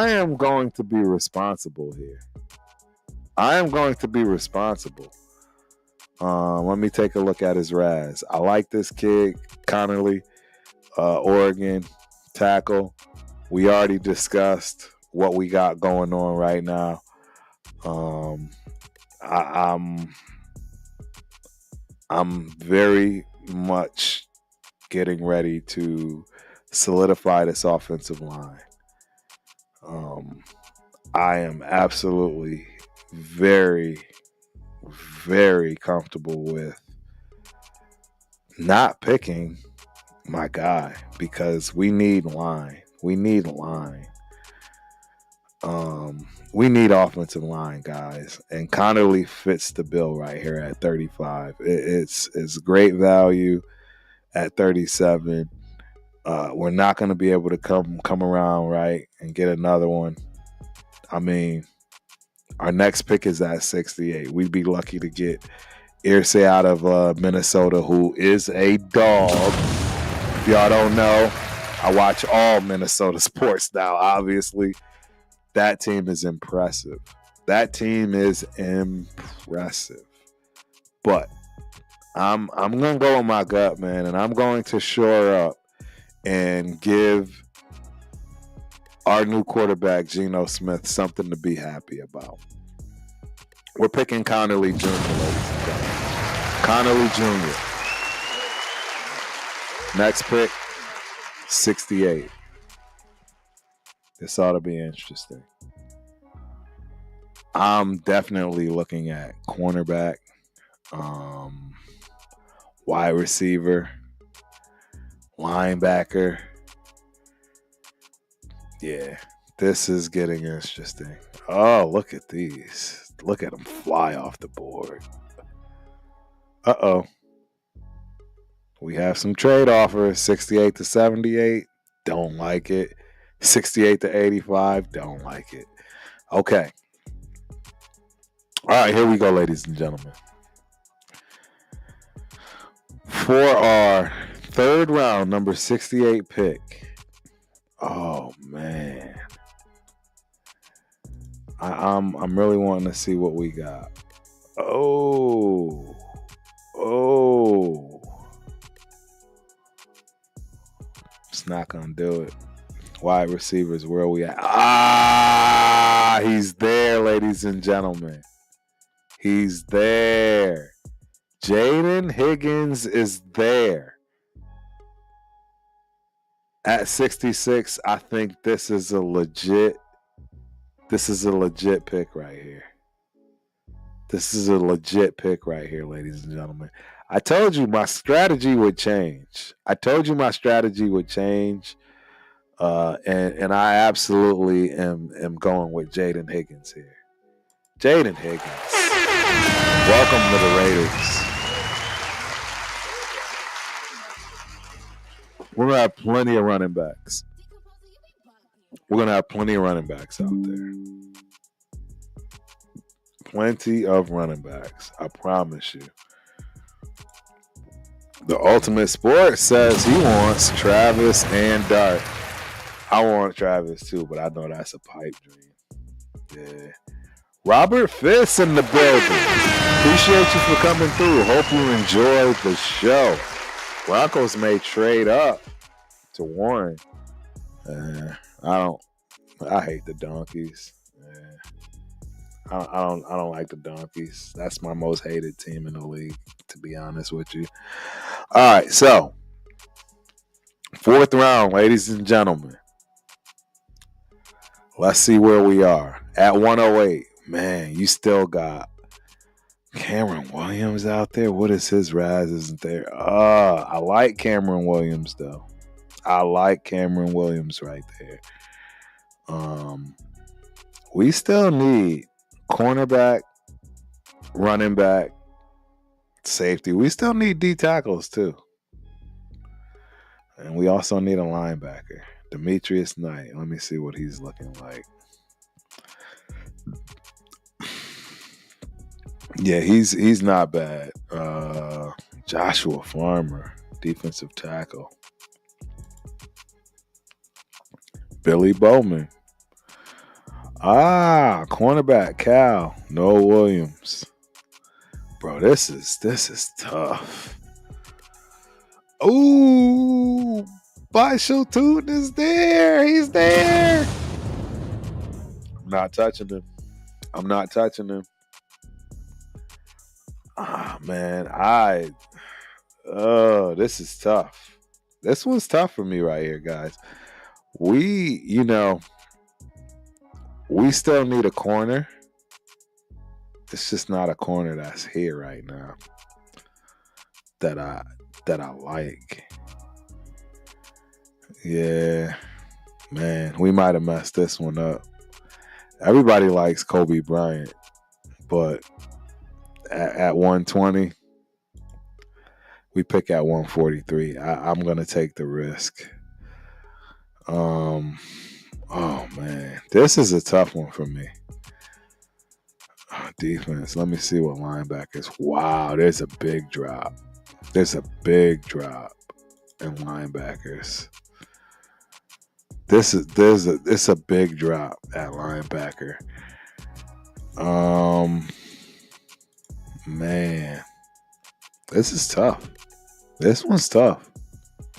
am going to be responsible here. Let me take a look at his RAS. I like this kid, Connerly, Oregon tackle. We already discussed what we got going on right now. I'm very much getting ready to solidify this offensive line. I am absolutely very, very comfortable with not picking my guy because we need line. We need offensive line, guys. And Connerly fits the bill right here at 35. It's great value at 37. We're not going to be able to come around, right, and get another one. I mean, our next pick is at 68. We'd be lucky to get Irsay out of Minnesota, who is a dog. If y'all don't know, I watch all Minnesota sports now, obviously. That team is impressive. But I'm going to go with my gut, man, and I'm going to shore up and give our new quarterback, Geno Smith, something to be happy about. We're picking Connerly Jr., ladies and gentlemen. Connerly Jr. Next pick, 68. This ought to be interesting. I'm definitely looking at cornerback, wide receiver, linebacker. Yeah, this is getting interesting. Oh, look at these. Look at them fly off the board. Uh-oh. We have some trade offers. 68 to 78. Don't like it. 68 to 85. Don't like it. Okay. All right, here we go, ladies and gentlemen. For our third round, number 68 pick. Oh, man. I'm really wanting to see what we got. Oh. It's not going to do it. Wide receivers, where are we at? He's there, ladies and gentlemen. He's there. Jaden Higgins is there. At 66, I think this is a legit pick right here. This is a legit pick right here, ladies and gentlemen. I told you my strategy would change. And I absolutely am going with Jaden Higgins here. Jaden Higgins. Welcome to the Raiders. We're going to have plenty of running backs. Out there. Plenty of running backs. I promise you. The Ultimate Sports says he wants Travis and Dart. I want Travis too, but I know that's a pipe dream. Yeah. Robert Fist in the building. Appreciate you for coming through. Hope you enjoyed the show. Broncos may trade up to Warren. I hate the Donkeys. I don't like the Donkeys. That's my most hated team in the league, to be honest with you. All right, so 4th round, ladies and gentlemen. Let's see where we are. At 108, man, you still got Cameron Williams out there. What is his rise? Isn't there? I like Cameron Williams, though. I like Cameron Williams right there. We still need cornerback, running back, safety. We still need D tackles, too. And we also need a linebacker. Demetrius Knight. Let me see what he's looking like. Yeah, he's not bad. Joshua Farmer, defensive tackle. Billy Bowman. Cornerback Cal. Noah Williams. Bro, this is tough. Ooh, Bishop Tootin is there. He's there. I'm not touching him. Man, this is tough. This one's tough for me right here, guys. We still need a corner. It's just not a corner that's here right now that I like. Yeah, man, we might have messed this one up. Everybody likes Kobe Bryant, but at 120, we pick at 143. I'm gonna take the risk. Oh man, this is a tough one for me. Defense. Let me see what linebackers. Wow, there's a big drop. There's a big drop in linebackers. It's a big drop at linebacker. Man, this is tough. This one's tough.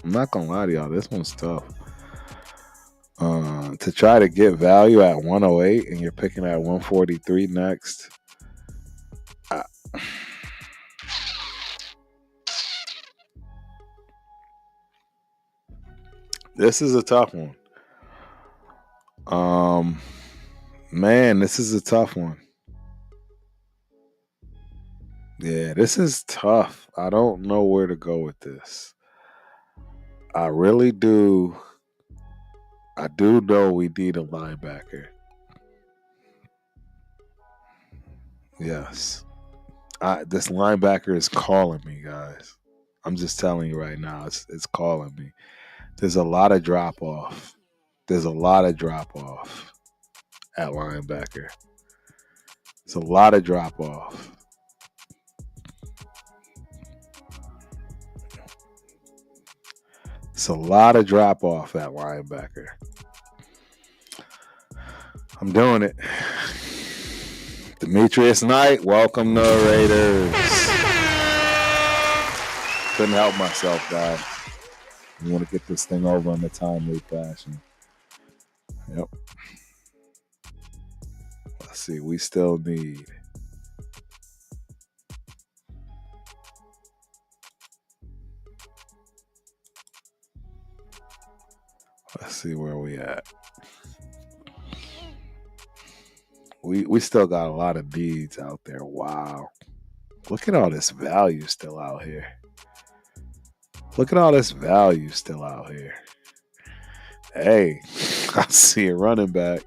I'm not gonna lie to y'all. This one's tough. To try to get value at 108 and you're picking at 143 next. This is a tough one. Man, this is a tough one. Yeah, this is tough. I don't know where to go with this. I really do. I do know we need a linebacker. Yes. This linebacker is calling me, guys. I'm just telling you right now, it's calling me. There's a lot of drop off. At linebacker. It's a lot of drop off. It's a lot of drop off at linebacker. I'm doing it. Demetrius Knight, welcome to Raiders. Couldn't help myself, guys. I want to get this thing over in a timely fashion. Yep. Let's see. We still need. Let's see where we at. We still got a lot of needs out there. Wow. Look at all this value still out here. Hey, I see a running back.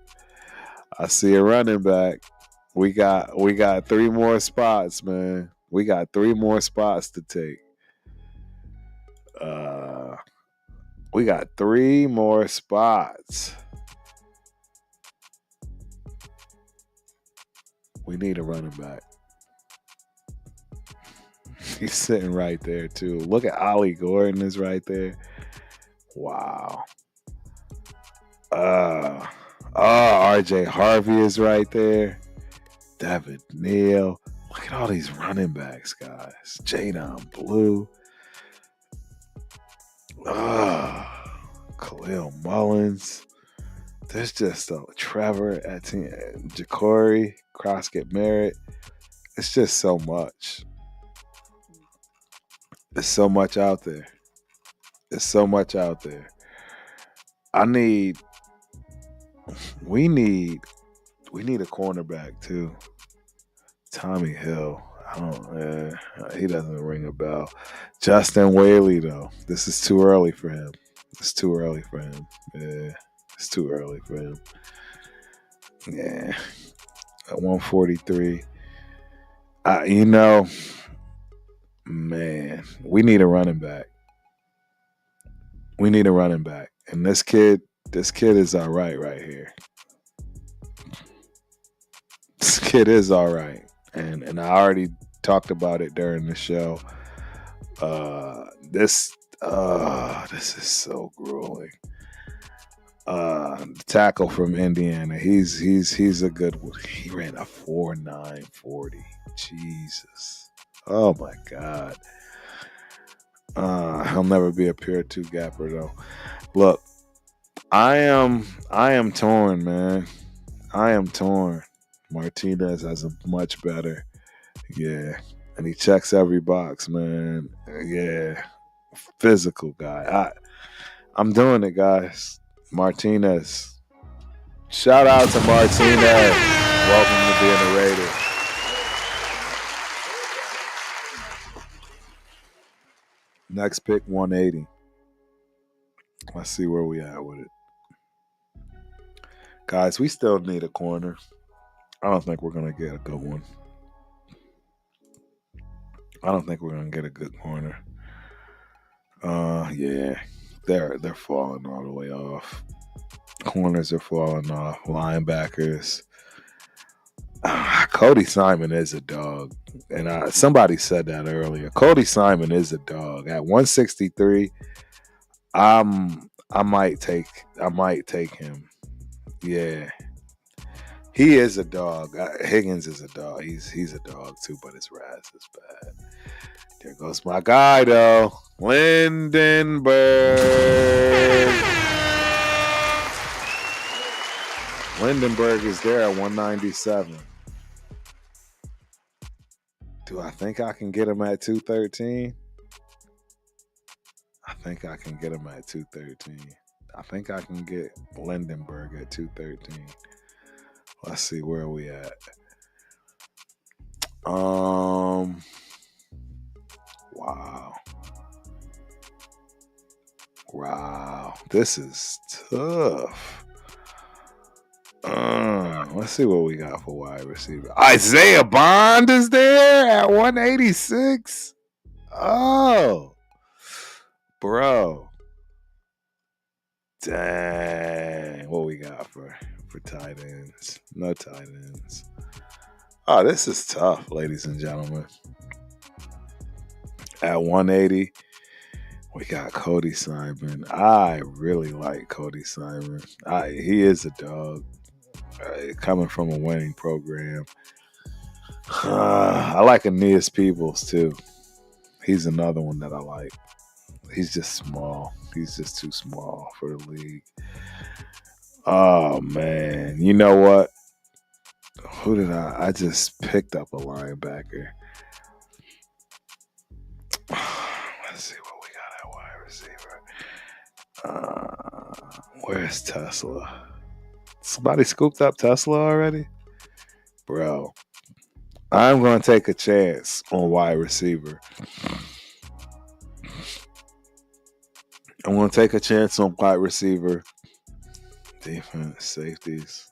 We got 3 more spots, man. We got 3 more spots to take. We got 3 more spots. We need a running back. He's sitting right there too. Look at Ollie Gordon is right there. Wow. Uh RJ Harvey is right there. David Neal. Look at all these running backs, guys. Jadon Blue. Khalil Mullins. There's just Trevor Etienne, Ja'Cory, Croskett Merritt. It's just so much. There's so much out there. There's so much out there. We need a cornerback too. Tommy Hill. He doesn't ring a bell. Justin Whaley though. This is too early for him. It's too early for him. Yeah. It's too early for him. Yeah. At 143. Man, we need a running back. We need a running back. And this kid is all right here. This kid is all right. And I already talked about it during the show. This is so grueling. The tackle from Indiana. He's a good one. He ran a 4.940. Jesus. Oh my God. He'll never be a pure two gapper though. Look, I am torn, man. I am torn. Martinez has a much better. Yeah. And he checks every box, man. Yeah. Physical guy. I'm doing it, guys. Martinez. Shout out to Martinez. Welcome to being a Raider. Next pick, 180. Let's see where we at with it. Guys, we still need a corner. I don't think we're going to get a good one. I don't think we're going to get a good corner. Yeah. They're falling all the way off. Corners are falling off. Linebackers. Cody Simon is a dog. And somebody said that earlier. Cody Simon is a dog. At 163, I might take him. Yeah. He is a dog. Higgins is a dog. He's a dog too, but his Raz is bad. There goes my guy though. Lindenberg. Lindenberg is there at 197. Do I think I can get him at 213? I think I can get him at 213. I think I can get Lindenberg at 213. Let's see where we at. Wow. This is tough. Let's see what we got for wide receiver. Isaiah Bond is there at 186. Oh, bro. Dang. What we got for tight ends? No tight ends. Oh, this is tough, ladies and gentlemen. At 180, we got Cody Simon. I really like Cody Simon. He is a dog. Coming from a winning program. I like Aeneas Peebles too. He's another one that I like. He's just small. He's just too small for the league. Oh, man. You know what? Who did I just picked up a linebacker. Let's see what we got at wide receiver. Where's Tesla? Somebody scooped up Tesla already? Bro, I'm going to take a chance on wide receiver. I'm going to take a chance on wide receiver. Defense, safeties.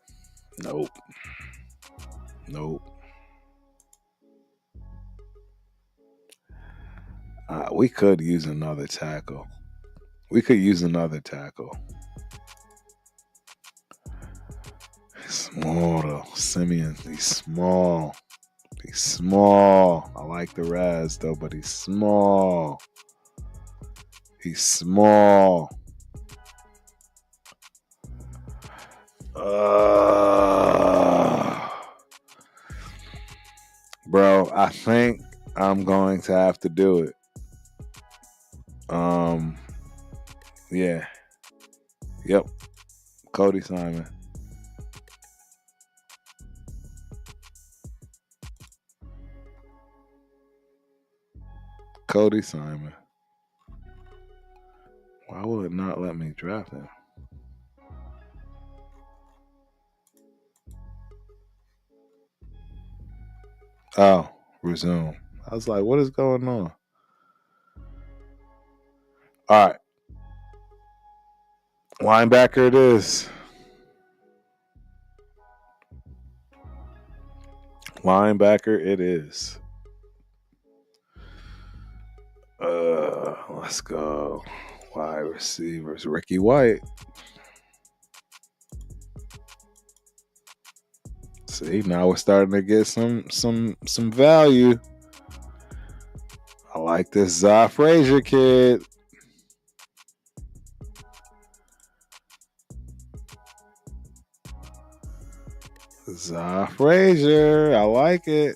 Nope. We could use another tackle. He's small though. Simeon, he's small. He's small. I like the Raz though, but he's small. He's small. Bro, I think I'm going to have to do it. Yeah. Yep. Cody Simon. Cody Simon. Why will it not let me draft him? Oh, resume. I was like, what is going on? All right. Linebacker it is. Linebacker it is. Let's go. Wide receivers. Ricky White. See, now we're starting to get some value. I like this Frazier kid. Frazier. I like it.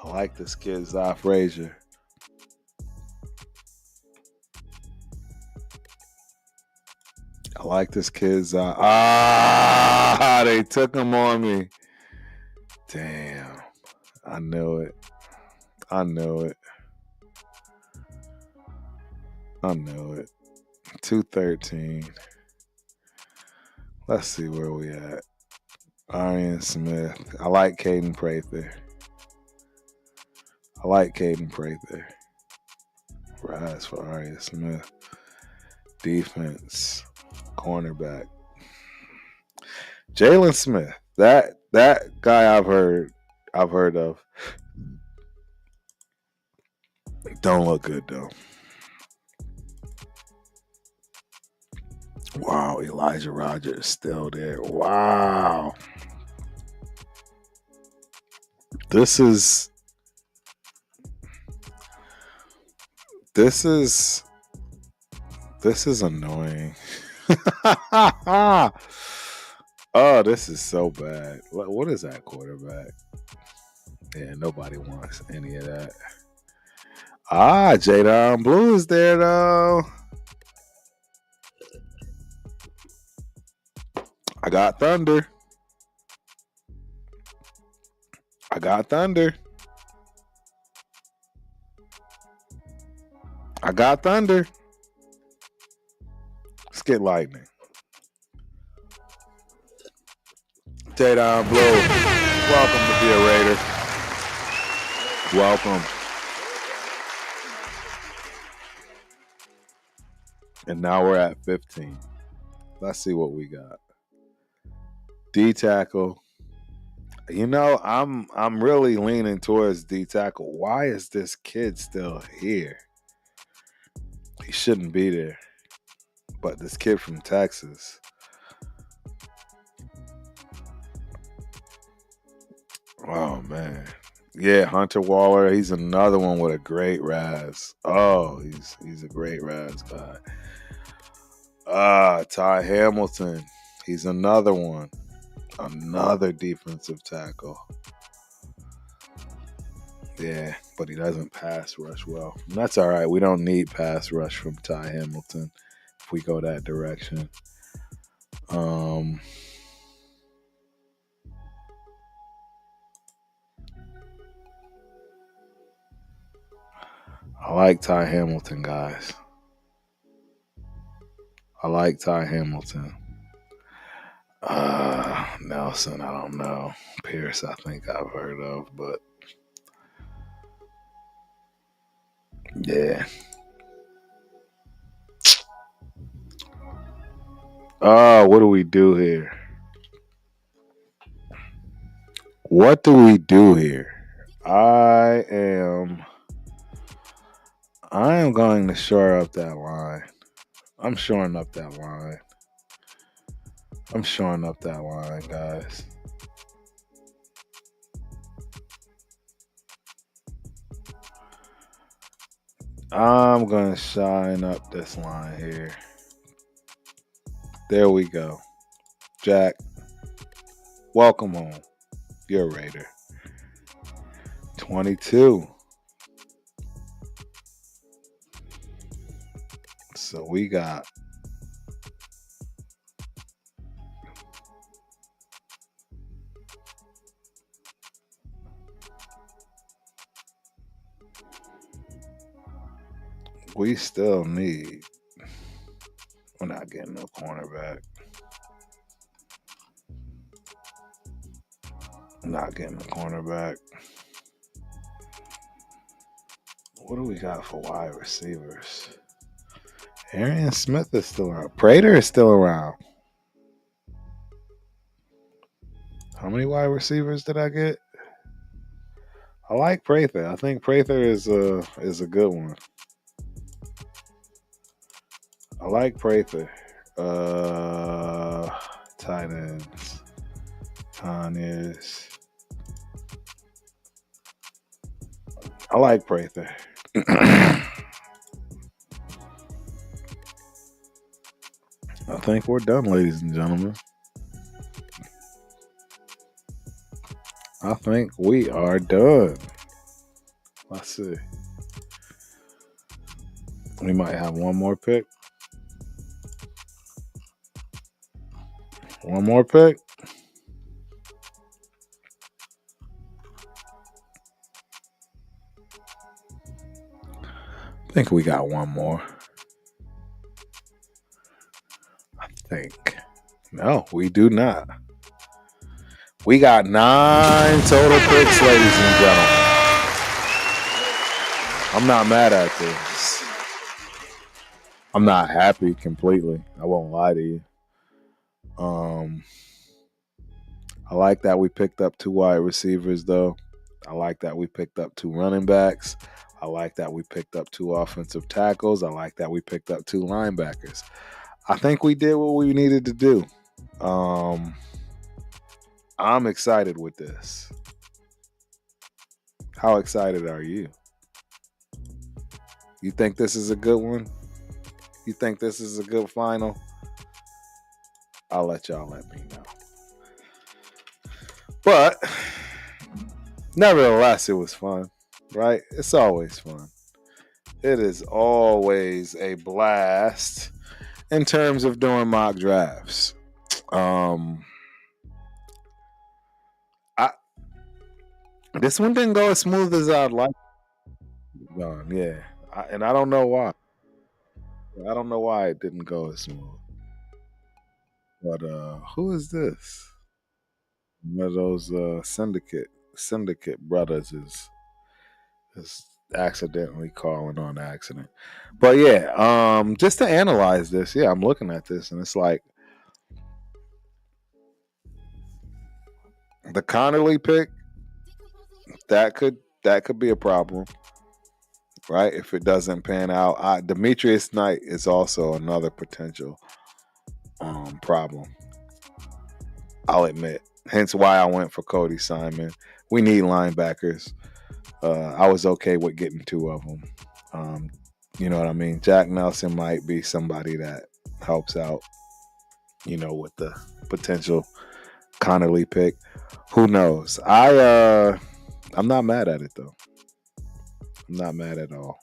I like this kid, Frazier. I like this kid, they took him on me. Damn. I knew it. I knew it. 213. Let's see where we at. Arian Smith. I like Caden Prather. Rise for Arian Smith. Defense. Cornerback. Jalen Smith. That guy I've heard of. Don't look good though. Wow, Elijah Rogers still there. Wow. This is annoying. Oh, this is so bad. What is that quarterback? Yeah, nobody wants any of that. Jadon Blue is there though. I got Thunder. Let's get Lightning. Jadon Blue. Welcome to be a Raider. Welcome. And now we're at 15. Let's see what we got. D tackle. You know, I'm really leaning towards D tackle. Why is this kid still here? He shouldn't be there. But this kid from Texas. Oh man. Yeah, Hunter Waller. He's another one with a great Raz. Oh, he's a great Raz guy. Ty Hamilton. He's another one. Another defensive tackle. Yeah, but he doesn't pass rush well. And that's all right. We don't need pass rush from Ty Hamilton if we go that direction. I like Ty Hamilton, guys. I like Ty Hamilton. Nelson, I don't know. Pierce, I think I've heard of, but yeah. What do we do here? I am going to shore up that line. I'm shoring up that line. I'm showing up that line, guys. I'm going to shine up this line here. There we go. Jack, welcome home. You're a Raider. 22. So we got we still need. We're not getting no cornerback. Not getting a cornerback. What do we got for wide receivers? Arian Smith is still around. Prater is still around. How many wide receivers did I get? I like Prather. I think Prather is a good one. I like Prather. Tight ends. Tanya's. I like Prather. I think we're done, ladies and gentlemen. I think we are done. Let's see. We might have one more pick. One more pick. I think we got one more. I think. No, we do not. We got 9 total picks, ladies and gentlemen. I'm not mad at this. I'm not happy completely. I won't lie to you. I like that we picked up 2 wide receivers, though. I like that we picked up 2 running backs. I like that we picked up 2 offensive tackles. I like that we picked up 2 linebackers. I think we did what we needed to do. I'm excited with this. How excited are you? You think this is a good one? You think this is a good final? I'll let y'all let me know. But nevertheless, it was fun, right? It's always fun. It is always a blast in terms of doing mock drafts. This one didn't go as smooth as I'd like. Yeah, and I don't know why. I don't know why it didn't go as smooth. But who is this? One of those syndicate brothers is accidentally calling on accident. But yeah, just to analyze this, yeah, I'm looking at this and it's like the Connerly pick, that could be a problem, right? If it doesn't pan out. Demetrius Knight is also another potential problem. I'll admit. Hence why I went for Cody Simon. We need linebackers. I was okay with getting 2 of them. You know what I mean? Jack Nelson might be somebody that helps out, with the potential Connerly pick. Who knows? I'm not mad at it, though. I'm not mad at all.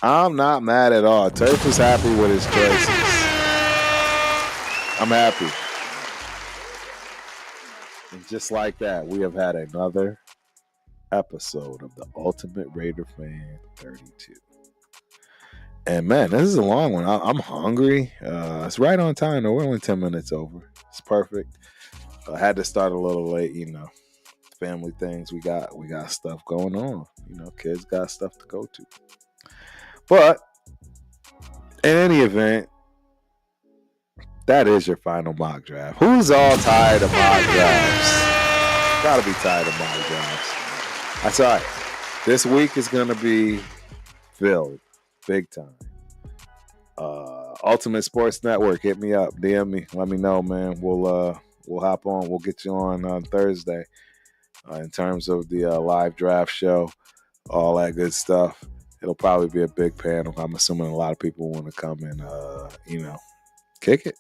I'm not mad at all. Turf is happy with his choices. I'm happy. And just like that, we have had another episode of the Ultimate Raider Fan 32. And man, this is a long one. I'm hungry. It's right on time, though. We're only 10 minutes over. It's perfect. I had to start a little late, family things. We got stuff going on. Kids got stuff to go to. But in any event, that is your final mock draft. Who's all tired of mock drafts? Gotta be tired of mock drafts. That's all right. This week is gonna be filled big time. Ultimate Sports Network, hit me up, DM me, let me know, man. We'll hop on. We'll get you on Thursday in terms of the live draft show, all that good stuff. It'll probably be a big panel. I'm assuming a lot of people want to come and kick it.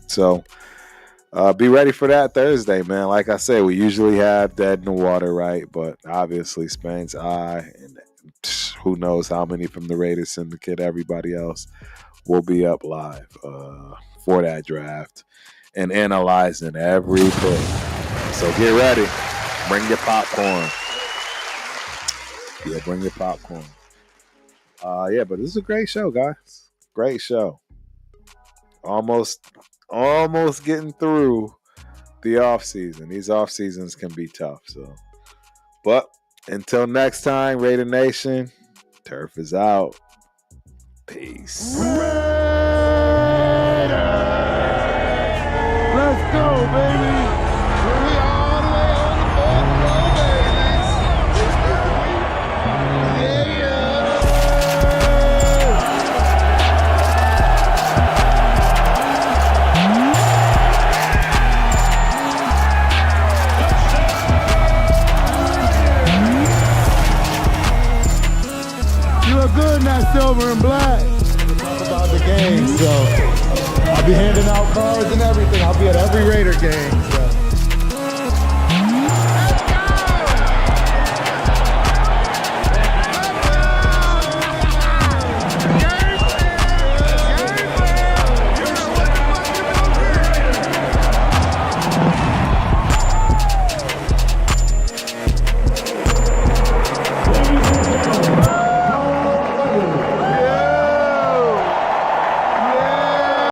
So be ready for that Thursday, man. Like I said, we usually have Dead in the Water, right? But obviously Spank's Eye and who knows how many from the Raiders Syndicate, everybody else will be up live for that draft and analyzing every pick. So get ready. Bring your popcorn. Yeah, bring your popcorn. But this is a great show, guys. Great show. Almost getting through the off season. These off seasons can be tough. So, but until next time, Raider Nation, Turf is out. Peace. Let's go, baby. We all the way on the fourth row, baby. Yeah. You look good in that silver and black. Talk about the game, so I'll be handing out cards and everything. I'll be at every Raider game. So.